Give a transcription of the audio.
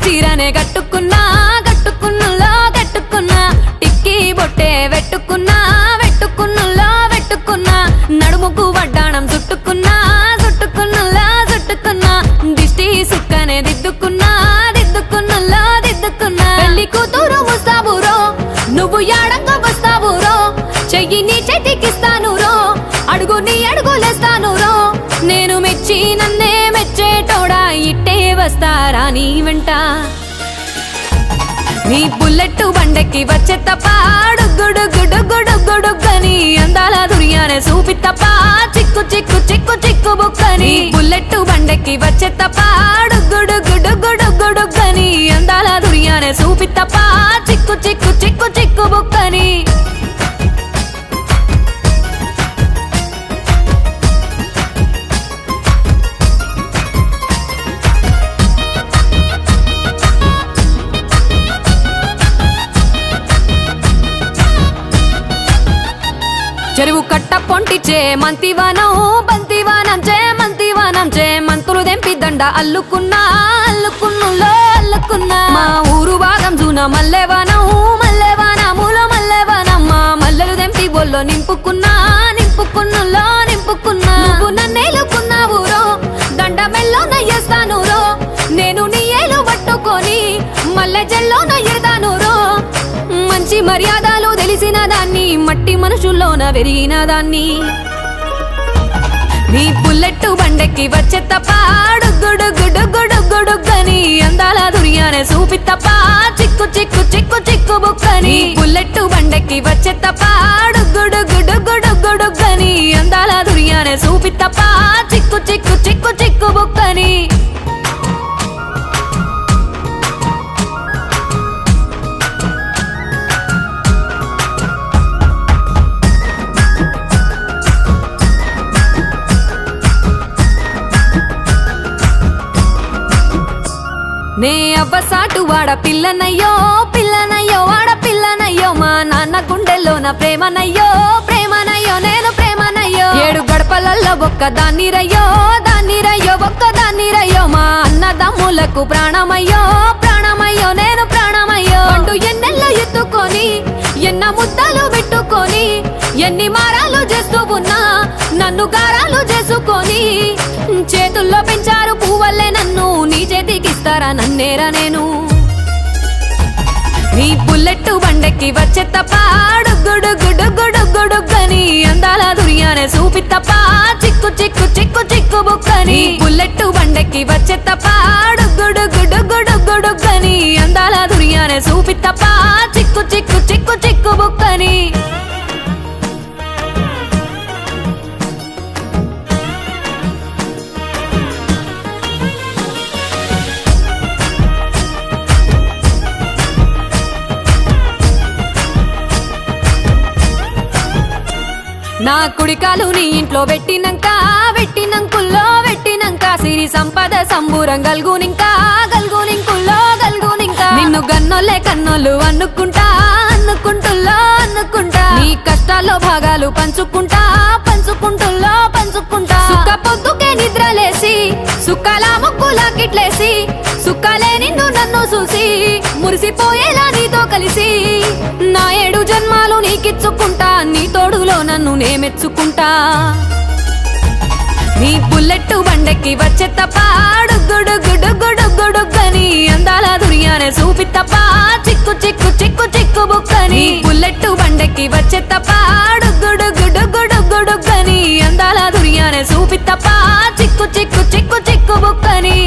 చీరనే కట్టుకున్నా కట్టుకున్నులో కట్టుకున్నా టిక్కీ బొట్టే వెట్టుకున్నా వెట్టుకున్నులో వెట్టుకున్నా నడుముకు వడ్డాణం చుట్టుకున్నా చుట్టుకున్నులో చుట్టుకున్నా దిష్టి సుక్కనే దిద్దుకున్నా దిద్దుకున్నులో దిద్దుకున్నా పెళ్లి కూతురు ముస్తాబురో నువ్వు యాడంగా వస్తావురో చెయ్యి నీ చేతికిస్తాను రో అడుగు నీ అడుగులేస్తాను రో నేను మెచ్చి నన్నే మెచ్చేటోడా ఇట్టే వస్తారా నీ వెంట నీ బుల్లెట్ బండెక్కి వచ్చే తప్ప గుడుగుడుగుడుగుడుగుడుగని అందాల దునియానే చూపి తప్ప చిక్కు చిక్కు చిక్కు చిక్కు బుక్కని బుల్లెట్ బండెక్కి వచ్చే తప్ప గుడుగుడుగుడుగుడుగని అందాల దునియానే చూపి తప్ప చిక్కు చిక్కు చిక్కు చిక్కు బుక్కని చెరువు కట్ట పొంటిచే మంతివానం బంతివానం చే మంతివానం చే మంతులు దెంపి దండ అల్లుకున్నా అల్లుకున్నులో అల్లుకున్నా మా ఊరు భాగం జూన మల్లెవానం మల్లెవానములో మల్లెవానమ్మ మల్లెలు దెంపి బొల్లో నింపుకున్నా నింపుకున్నులో నింపుకున్నా నువ్వు నన్నేలుకున్నావు రో దండ మెల్లో నయ్యేస్తాను రో నేను నీ ఏలు పట్టుకొని మల్లె జల్లో నయ్యేదాను రో మంచి మర్యాదలు తెలిసిన దాన్ని మట్టి మనుషుల్లోన పెరిగిన దాన్ని నీ బుల్లెట్ బండెక్కి వచ్చే తప్ప గుడుగుడుగుడుగుడుగని అందాల దునియానే చూపి తప్ప చిక్కు చిక్కు చిక్కు చిక్కు బుక్కని బుల్లెట్ బండెక్కి వచ్చే తప్ప గుడుగుడుగుడుగుడుగని అందాల దునియానే చూపి తప్ప చిక్కు చిక్కు చిక్కు చిక్కు బుక్కని నే అవ్వసాటు వాడ పిల్లనయ్యో పిల్లనయ్యో వాడ పిల్లనయ్యో మా నాన్న గుండెల్లోన ప్రేమనయ్యో ప్రేమనయ్యో నేను ప్రేమనయ్యో 7 గడపలల్లో ఒక్క దాన్ని రయ్యో ఒక్క దాన్ని రయ్యో మా అన్నదమ్ములకు ప్రాణమయ్యో ప్రాణమయ్యో నేను ప్రాణమయ్యో అంటూ ఎన్నెల్లో ఎత్తుకొని ఎన్న ముద్దలు పెట్టుకొని ఎన్ని మారాలు చేస్తూ ఉన్నా నన్ను గారాలు చేసుకొని చేతుల్లో పెంచారు పువ్వల్లే నన్ను నీ చేతికిస్తారా నన్నేరా నేను నీ బుల్లెట్ బండెక్కి వచ్చే తప్ప గుడుగుడుగుడుగుడుగని అందాల దునియానే చూపి తప్ప చిక్కు చిక్కు చిక్కు చిక్కు బుక్కని బుల్లెట్ బండెక్కి వచ్చే తప్ప గుడుగుడుగుడుగుడుగని అందాల దునియానే చూపి తప్ప చిక్కు చిక్కు చిక్కు చిక్కు బుక్కని నా కుడికాలు నీ ఇంట్లో పెట్టినంకుల్లో పెట్టినంక సిరి సంపద సంబూరం గల్గునింకా నిన్ను గన్నోలే కన్నోళ్ళు అనుకుంటుల్లో నీ కష్టాల్లో భాగాలు పంచుకుంటుల్లో సుక్క పొద్దుకే నిద్రలేసి సుక్కల ముక్కులా కిట్లేసి సుక్కలే నిన్ను నన్ను చూసి మురిసిపోయేలా నీతో కలిసి నా 7 జన్మాలు నీకిచ్చుకుంటా నీ తోడులో నన్ను నే మెచ్చుకుంటా నీ బుల్లెట్ బండెక్కి వచ్చే తప్ప గుడుగుడుగుడుగుడుగని అందాల దునియానే చూపి తప్ప చిక్కు చిక్కు చిక్కు చిక్కు బుక్కని బుల్లెట్ బండెక్కి వచ్చే తప్ప గుడుగుడుగుడుగుడుగని అందాల దునియానే చూపి తప్ప చిక్కు చిక్కు చిక్కు చిక్కు బుక్కని